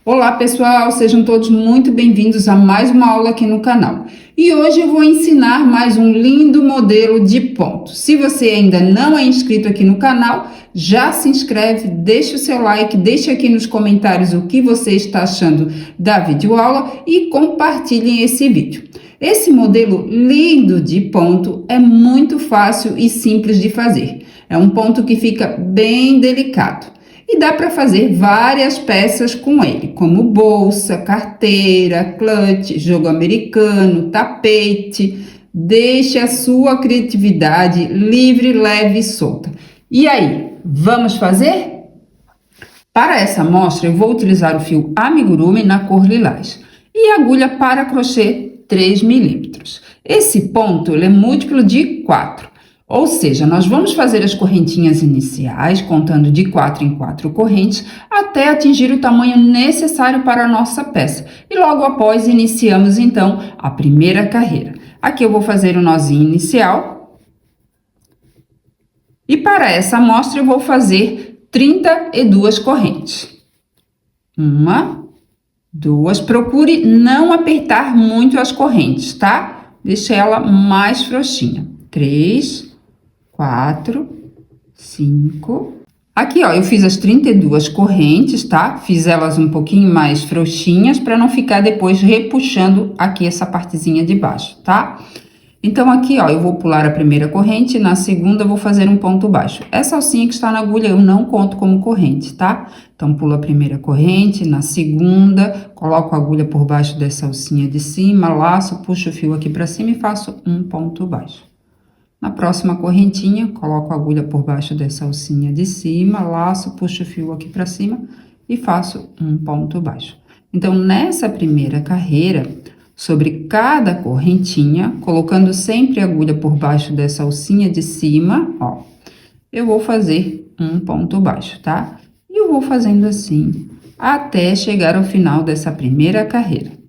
Olá pessoal, sejam todos muito bem-vindos a mais uma aula aqui no canal. E hoje eu vou ensinar mais um lindo modelo de ponto. Se você ainda não é inscrito aqui no canal, já se inscreve, deixa o seu like, deixa aqui nos comentários o que você está achando da videoaula e compartilhem esse vídeo. Esse modelo lindo de ponto é muito fácil e simples de fazer. É um ponto que fica bem delicado. E dá para fazer várias peças com ele, como bolsa, carteira, clutch, jogo americano, tapete. Deixe a sua criatividade livre, leve e solta. E aí, vamos fazer? Para essa amostra, eu vou utilizar o fio amigurumi na cor lilás e agulha para crochê 3 milímetros. Esse ponto ele é múltiplo de 4. Ou seja, nós vamos fazer as correntinhas iniciais, contando de 4 em 4 correntes, até atingir o tamanho necessário para a nossa peça. E logo após, iniciamos, então, a primeira carreira. Aqui eu vou fazer o nozinho inicial. E para essa amostra, eu vou fazer 32 correntes. 1, 2, procure não apertar muito as correntes, tá? Deixe ela mais frouxinha. 3, 4, 5. Aqui, ó, eu fiz as 32 correntes, tá? Fiz elas um pouquinho mais frouxinhas para não ficar depois repuxando aqui essa partezinha de baixo, tá? Então, aqui, ó, eu vou pular a primeira corrente, na segunda eu vou fazer um ponto baixo. Essa alcinha que está na agulha eu não conto como corrente, tá? Então, pulo a primeira corrente, na segunda, coloco a agulha por baixo dessa alcinha de cima, laço, puxo o fio aqui para cima e faço um ponto baixo. Na próxima correntinha, coloco a agulha por baixo dessa alcinha de cima, laço, puxo o fio aqui para cima e faço um ponto baixo. Então, nessa primeira carreira, sobre cada correntinha, colocando sempre a agulha por baixo dessa alcinha de cima, ó, eu vou fazer um ponto baixo, tá? E eu vou fazendo assim até chegar ao final dessa primeira carreira.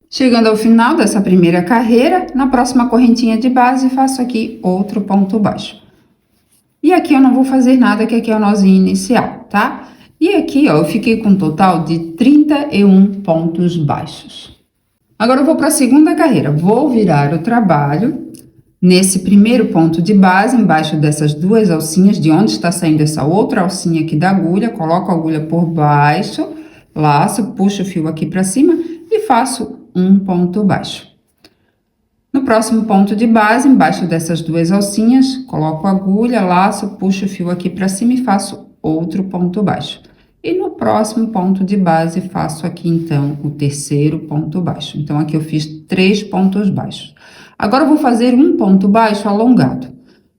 Chegando ao final dessa primeira carreira, na próxima correntinha de base, faço aqui outro ponto baixo. E aqui eu não vou fazer nada, que aqui é o nozinho inicial, tá? E aqui, ó, eu fiquei com um total de 31 pontos baixos. Agora eu vou para a segunda carreira. Vou virar o trabalho nesse primeiro ponto de base, embaixo dessas duas alcinhas, de onde está saindo essa outra alcinha aqui da agulha, coloco a agulha por baixo, laço, puxo o fio aqui para cima e faço um ponto baixo. No próximo ponto de base, embaixo dessas duas alcinhas, coloco a agulha, laço, puxo o fio aqui para cima e faço outro ponto baixo. E no próximo ponto de base, faço aqui, então, o terceiro ponto baixo. Então, aqui eu fiz 3 pontos baixos. Agora, eu vou fazer um ponto baixo alongado.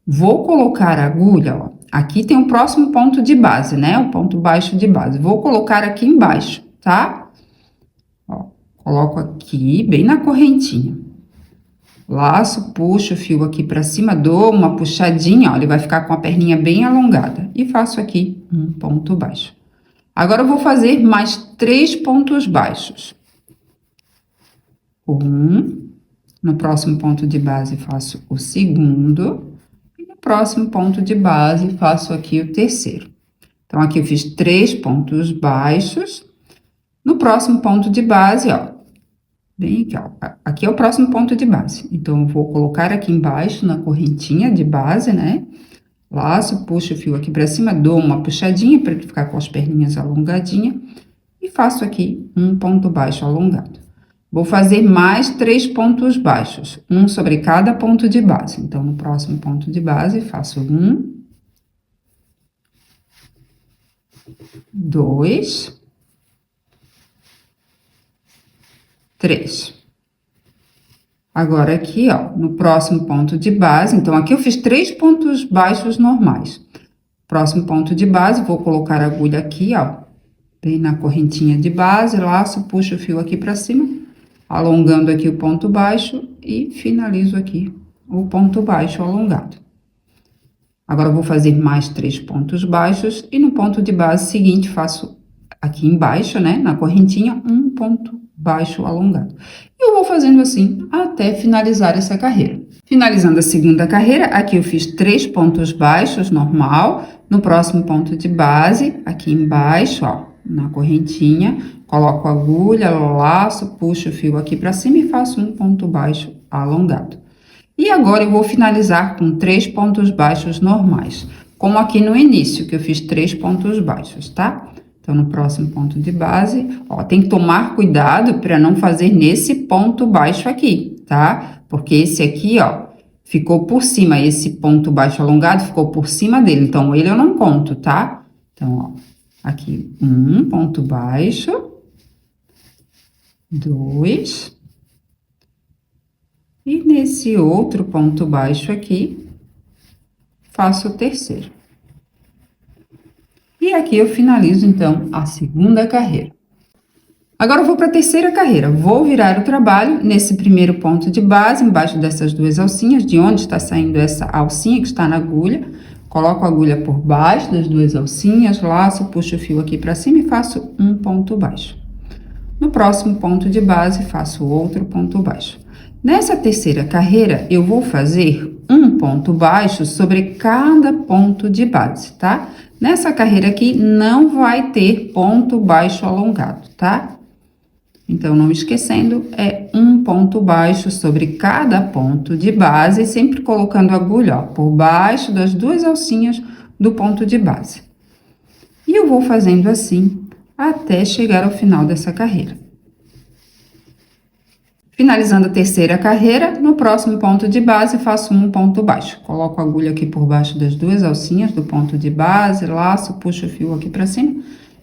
Vou colocar a agulha, ó, aqui tem o próximo ponto de base, né? O ponto baixo de base. Vou colocar aqui embaixo, tá? Coloco aqui, bem na correntinha. Laço, puxo o fio aqui pra cima, dou uma puxadinha, ó, ele vai ficar com a perninha bem alongada. E faço aqui um ponto baixo. Agora, eu vou fazer mais 3 pontos baixos. No próximo ponto de base, faço o segundo. E no próximo ponto de base, faço aqui o terceiro. Então, aqui eu fiz 3 pontos baixos. No próximo ponto de base, ó, bem aqui, ó, aqui é o próximo ponto de base. Então, eu vou colocar aqui embaixo, na correntinha de base, né? Laço, puxo o fio aqui pra cima, dou uma puxadinha para ele ficar com as perninhas alongadinhas. E faço aqui um ponto baixo alongado. Vou fazer mais 3 pontos baixos, um sobre cada ponto de base. Então, no próximo ponto de base, faço 1, 2, 3. Agora, aqui, ó, no próximo ponto de base, então, aqui eu fiz 3 pontos baixos normais. Próximo ponto de base, vou colocar a agulha aqui, ó, bem na correntinha de base, laço, puxo o fio aqui pra cima, alongando aqui o ponto baixo e finalizo aqui o ponto baixo alongado. Agora, eu vou fazer mais 3 pontos baixos e no ponto de base seguinte, faço aqui embaixo, né, na correntinha, um ponto baixo alongado. Eu vou fazendo assim até finalizar essa carreira. Finalizando a segunda carreira, aqui eu fiz 3 pontos baixos, normal, No próximo ponto de base, aqui embaixo, ó, na correntinha, coloco a agulha, laço, puxo o fio aqui pra cima e faço um ponto baixo alongado. E agora eu vou finalizar com 3 pontos baixos normais, como aqui no início, que eu fiz 3 pontos baixos, tá? Então, no próximo ponto de base, ó, tem que tomar cuidado para não fazer nesse ponto baixo aqui, tá? Porque esse aqui, ó, ficou por cima, esse ponto baixo alongado ficou por cima dele, então ele eu não conto, tá? Então, ó, aqui um ponto baixo, 2, e nesse outro ponto baixo aqui, faço o terceiro. E aqui eu finalizo, então, a segunda carreira. Agora eu vou para a terceira carreira. Vou virar o trabalho nesse primeiro ponto de base, embaixo dessas duas alcinhas, de onde está saindo essa alcinha que está na agulha. Coloco a agulha por baixo das duas alcinhas, laço, puxo o fio aqui para cima e faço um ponto baixo. No próximo ponto de base, faço outro ponto baixo. Nessa terceira carreira, eu vou fazer um ponto baixo sobre cada ponto de base, tá? Nessa carreira aqui, não vai ter ponto baixo alongado, tá? Então, não esquecendo, é um ponto baixo sobre cada ponto de base, sempre colocando a agulha, ó, por baixo das duas alcinhas do ponto de base. E eu vou fazendo assim até chegar ao final dessa carreira. Finalizando a terceira carreira, no próximo ponto de base, faço um ponto baixo. Coloco a agulha aqui por baixo das duas alcinhas do ponto de base, laço, puxo o fio aqui para cima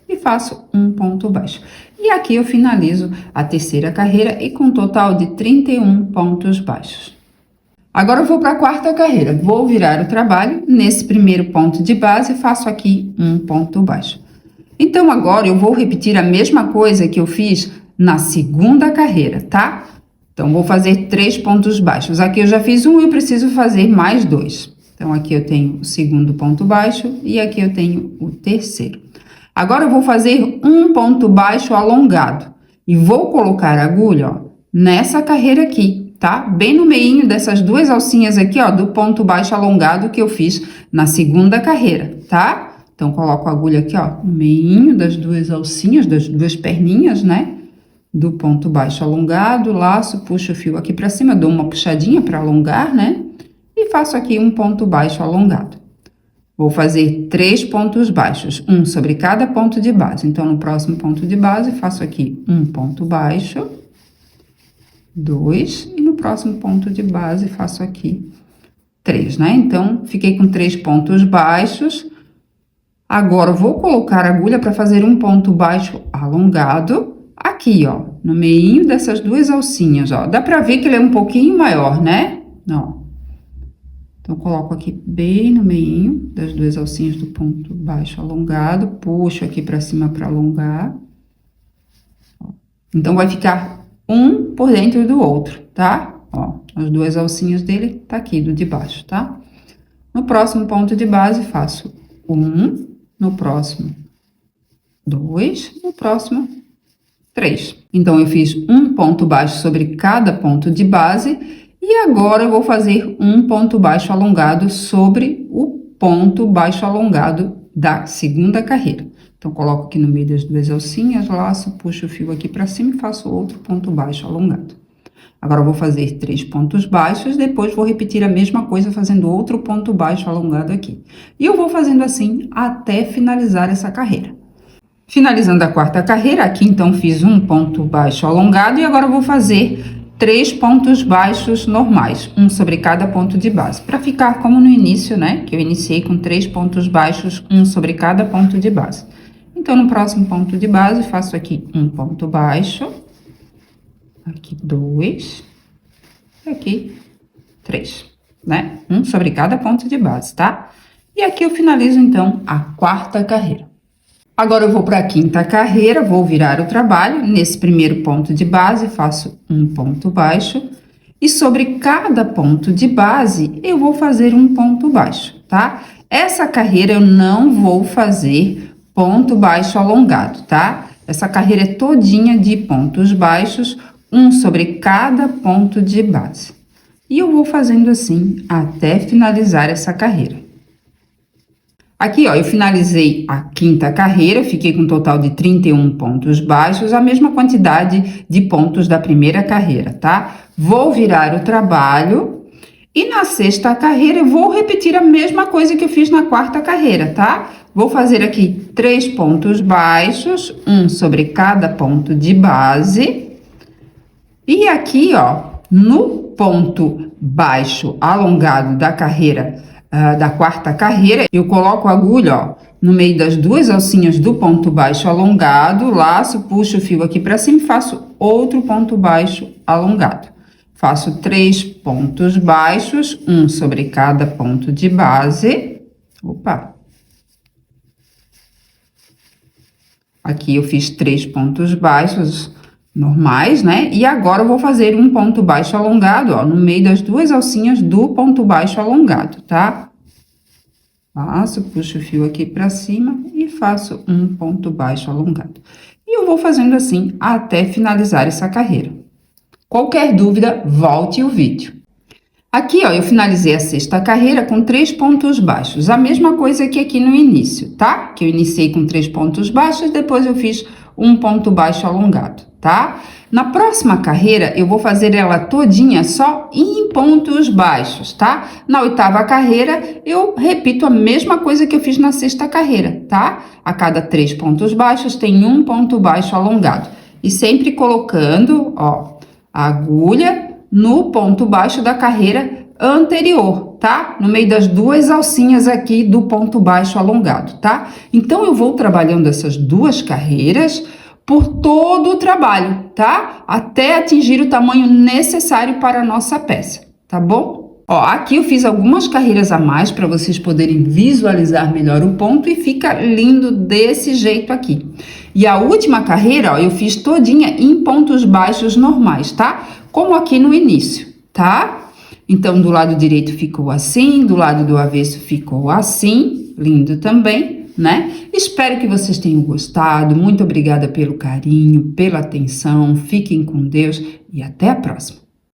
e faço um ponto baixo. E aqui eu finalizo a terceira carreira e com um total de 31 pontos baixos. Agora eu vou para a quarta carreira. Vou virar o trabalho. Nesse primeiro ponto de base, faço aqui um ponto baixo. Então, agora eu vou repetir a mesma coisa que eu fiz na segunda carreira, tá? Então, vou fazer 3 pontos baixos. Aqui eu já fiz um, eu preciso fazer mais 2. Então, aqui eu tenho o segundo ponto baixo e aqui eu tenho o terceiro. Agora, eu vou fazer um ponto baixo alongado. E vou colocar a agulha, ó, nessa carreira aqui, tá? Bem no meinho dessas duas alcinhas aqui, ó, do ponto baixo alongado que eu fiz na segunda carreira, tá? Então, coloco a agulha aqui, ó, no meinho das duas alcinhas, das duas perninhas, né? Do ponto baixo alongado, laço, puxo o fio aqui pra cima, dou uma puxadinha pra alongar, né? E faço aqui um ponto baixo alongado. Vou fazer 3 pontos baixos, um sobre cada ponto de base. Então, no próximo ponto de base, faço aqui um ponto baixo, 2, e no próximo ponto de base, faço aqui 3, né? Então, fiquei com 3 pontos baixos. Agora, eu vou colocar a agulha para fazer um ponto baixo alongado aqui, ó, no meinho dessas duas alcinhas, ó. Dá pra ver que ele é um pouquinho maior, né? Ó. Então, coloco aqui bem no meinho das duas alcinhas do ponto baixo alongado, puxo aqui pra cima pra alongar. Ó. Então, vai ficar um por dentro do outro, tá? Ó, as duas alcinhas dele tá aqui, do de baixo, tá? No próximo ponto de base, faço um, no próximo 2, no próximo 3. Então, eu fiz um ponto baixo sobre cada ponto de base e agora eu vou fazer um ponto baixo alongado sobre o ponto baixo alongado da segunda carreira. Então, coloco aqui no meio das duas alcinhas, laço, puxo o fio aqui para cima e faço outro ponto baixo alongado. Agora, eu vou fazer 3 pontos baixos, depois vou repetir a mesma coisa fazendo outro ponto baixo alongado aqui. E eu vou fazendo assim até finalizar essa carreira. Finalizando a quarta carreira, aqui então fiz um ponto baixo alongado e agora eu vou fazer 3 pontos baixos normais, um sobre cada ponto de base, para ficar como no início, né? Que eu iniciei com 3 pontos baixos, um sobre cada ponto de base. Então, no próximo ponto de base, faço aqui um ponto baixo, aqui 2, aqui 3, né? Um sobre cada ponto de base, tá? E aqui eu finalizo então a quarta carreira. Agora eu vou para a quinta carreira, vou virar o trabalho. Nesse primeiro ponto de base, faço um ponto baixo. E sobre cada ponto de base, eu vou fazer um ponto baixo, tá? Essa carreira eu não vou fazer ponto baixo alongado, tá? Essa carreira é todinha de pontos baixos, um sobre cada ponto de base. E eu vou fazendo assim até finalizar essa carreira. Aqui, ó, eu finalizei a quinta carreira, fiquei com um total de 31 pontos baixos, a mesma quantidade de pontos da primeira carreira, tá? Vou virar o trabalho e na sexta carreira eu vou repetir a mesma coisa que eu fiz na quarta carreira, tá? Vou fazer aqui 3 pontos baixos, um sobre cada ponto de base. E aqui, ó, no ponto baixo alongado da carreira, da quarta carreira, eu coloco a agulha, ó, no meio das duas alcinhas do ponto baixo alongado, laço, puxo o fio aqui para cima e faço outro ponto baixo alongado. Faço 3 pontos baixos, um sobre cada ponto de base. Opa! Aqui eu fiz 3 pontos baixos normais, né? E agora eu vou fazer um ponto baixo alongado, ó, no meio das duas alcinhas do ponto baixo alongado, tá? Faço, puxo o fio aqui pra cima e faço um ponto baixo alongado. E eu vou fazendo assim até finalizar essa carreira. Qualquer dúvida, volte o vídeo. Aqui, ó, eu finalizei a sexta carreira com 3 pontos baixos, a mesma coisa que aqui no início, tá? Que eu iniciei com 3 pontos baixos, depois eu fiz um ponto baixo alongado, tá? Na próxima carreira, eu vou fazer ela todinha só em pontos baixos, tá? Na oitava carreira, eu repito a mesma coisa que eu fiz na sexta carreira, tá? A cada 3 pontos baixos, tem um ponto baixo alongado. E sempre colocando, ó, a agulha no ponto baixo da carreira anterior, tá? No meio das duas alcinhas aqui do ponto baixo alongado, tá? Então, eu vou trabalhando essas duas carreiras por todo o trabalho, tá? Até atingir o tamanho necessário para a nossa peça, tá bom? Ó, aqui eu fiz algumas carreiras a mais para vocês poderem visualizar melhor o ponto e fica lindo desse jeito aqui. E a última carreira, ó, eu fiz todinha em pontos baixos normais, tá? Como aqui no início, tá? Então, do lado direito ficou assim, do lado do avesso ficou assim, lindo também, né? Espero que vocês tenham gostado, muito obrigada pelo carinho, pela atenção, fiquem com Deus e até a próxima!